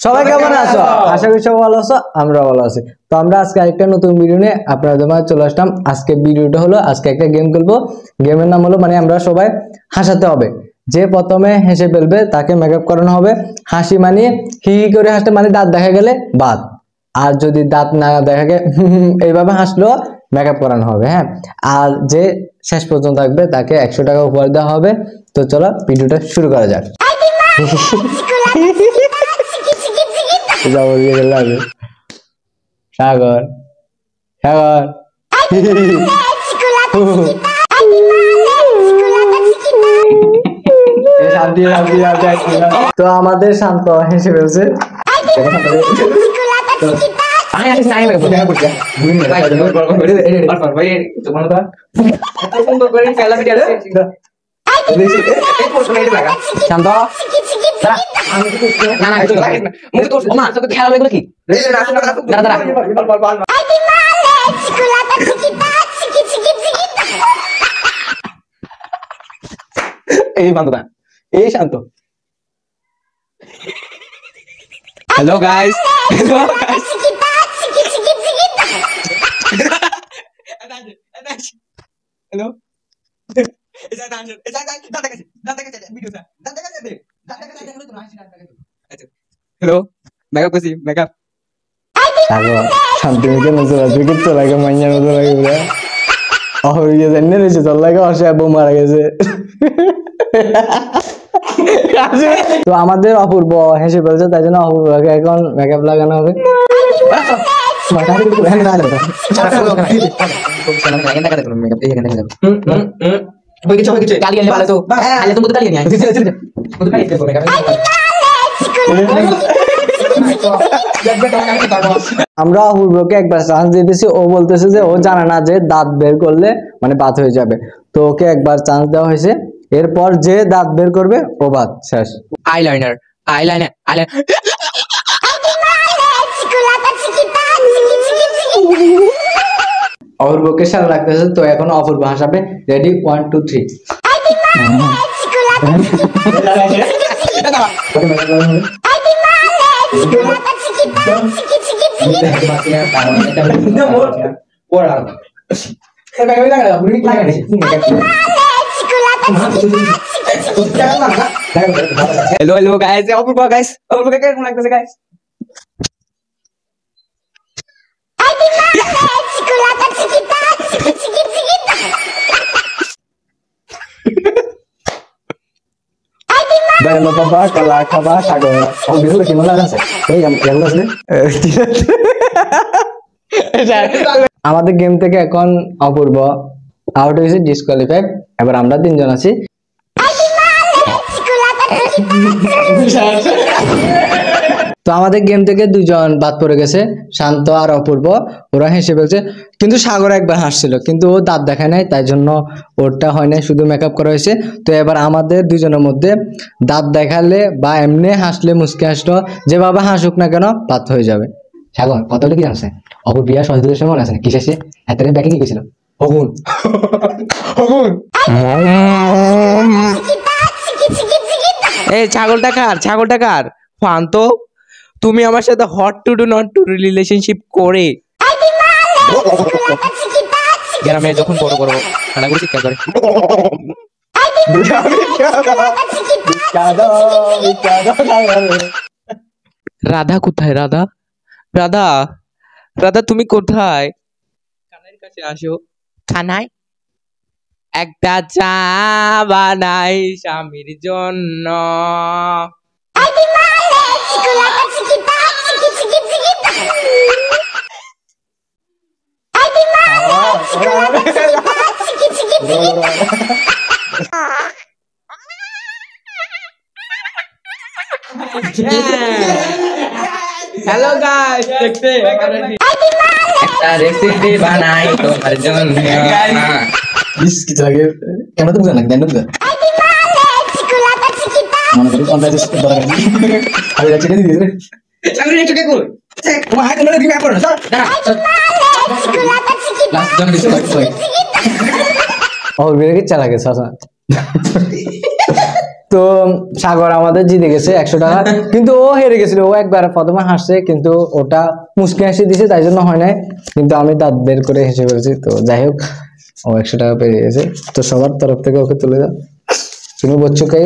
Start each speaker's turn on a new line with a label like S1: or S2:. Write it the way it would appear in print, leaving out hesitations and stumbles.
S1: সবাই কেমন আছো? আশা করি সবাই ভালো আছো, আমরা ভালো আছি। তো আমরা আজকে একটা নতুন ভিডিও নিয়ে আপনাদের মাঝে চলে আসলাম। আজকে ভিডিওটা হলো, আজকে একটা গেম খেলবো। গেমের নাম হলো মানে আমরা সবাই হাসাতে হবে। যে প্রথমে হেসে ফেলবে তাকে মেকআপ করানো হবে। হাসি মানে হি হি করে হাসতে, মানে দাঁত দেখা গেলে বাদ। আর যদি দাঁত না দেখা গেলে এইভাবে হাসলেও মেকআপ করানো হবে। হ্যাঁ, আর যে শেষ পর্যন্ত থাকবে তাকে 100 টাকা উপহার দেওয়া হবে। তো চলো ভিডিওটা শুরু করা যাক। সাগর সাগর তো আমাদের শান্ত হেসে ফেলছে। শান্ত এই বান্ধব এই শান্ত। Hello guys, hello guys, hello hello makeup করছি মেকআপ। শান্তি মেকে নজর আসবে, কিচ্ছু লাগে মাইয়ার মতো লাগে পুরা। অহরিয়ে জানি রয়েছে তোর লাগে অসে বউ মারা গেছে। তো আমাদের অপূর্ব হেসে ফেলছে, তাই জন্য অপূর্বকে এখন মেকআপ লাগানো হবে। আমরা অপূর্বকে একবার চান্স দিতেছি, ও বলতেছে যে ও জানে না যে দাঁত বের করলে মানে বাত হয়ে যাবে। তো ওকে একবার চান্স দেওয়া হয়েছে, এরপর যে দাঁত বের করবে ও বাত শেষ। আইলাইনার আইলাইনার আইলাইনার অপূর্বকে সারা লাগতেছে। তো এখন অপূর্ব হাসাবে। রেডি, 1 2 3। हेलो हेलो गाइस, অপূর্ব গাইস, অপূর্বকে কেমন লাগতেছে guys? Dahil mapapa kalakaba sago. Oh, bisu lagi mana আছে? এই yang আছে? আমাদের গেম থেকে এখন অপূর্ব আউট হয়েছে, ডিসকোয়ালিফাইড। এবার আমরা তিনজন আছি। তো আমাদের গেম থেকে দুজন বাদ পড়ে গেছে, শান্ত আর অপূর্ব। ওরা হেসে ফেলছে, কিন্তু সাগর একবার হাসছিল, কিন্তু ও দাঁত দেখায় নাই, তাই জন্য ওরটা হয় নাই, শুধু মেকআপ করা হয়েছে। তো এবার আমাদের দুজনের মধ্যে দাঁত দেখালে বা এমনি হাসলে, মুসকে হাসলো, যেভাবে হাসুক না কেন বাদ হয়ে যাবে। সাগর কতটা কি জানছে? অপূর্ব বিয়া সহজের সময় আছে না কি শেষে এত ব্যাকে কি গেছিল? হগুন হগুন
S2: এই ছাগলটা কার? ছাগলটা কার? ফান্ত, তুমি আমার সাথে hot to do not to relationship করে গ্রামে যখন বড় বড় খেলা করে শিক্ষা করে। রাধা কোথায়? রাধা রাধা রাধা তুমি কোথায়? কানাইয়ের কাছে আসো। কানাই একটা চা বানাই স্বামীর জন্য। হ্যালো গাইস, দেখতে একটা রেসিপি বানাই তোমার জন্য।
S1: Bis kita lagi. Yang itu bukan lagi dan juga. Mana tadi konten itu barang ini. Ada cerita di sini.
S2: Sambil itu kekul. Wah, itu lagi apa?
S1: Last jam di sini. Oh, biar kita lagi sasa. তো সাগর আমাদের জিতে গেছে 100 টাকা, কিন্তু ও হেরে গেছিল। ও একবার প্রথমে হাসছে কিন্তু ওটা মুচকি হাসি দিছে, তাই জন্য হয় নাই, কিন্তু আমি দাঁত বের করে হেসে ফেলেছি। তো যাই হোক, ও 100 টাকা পেয়ে গেছে। তো সবার তরফ থেকে ওকে তুলে দাও। তুমি বলছো কে?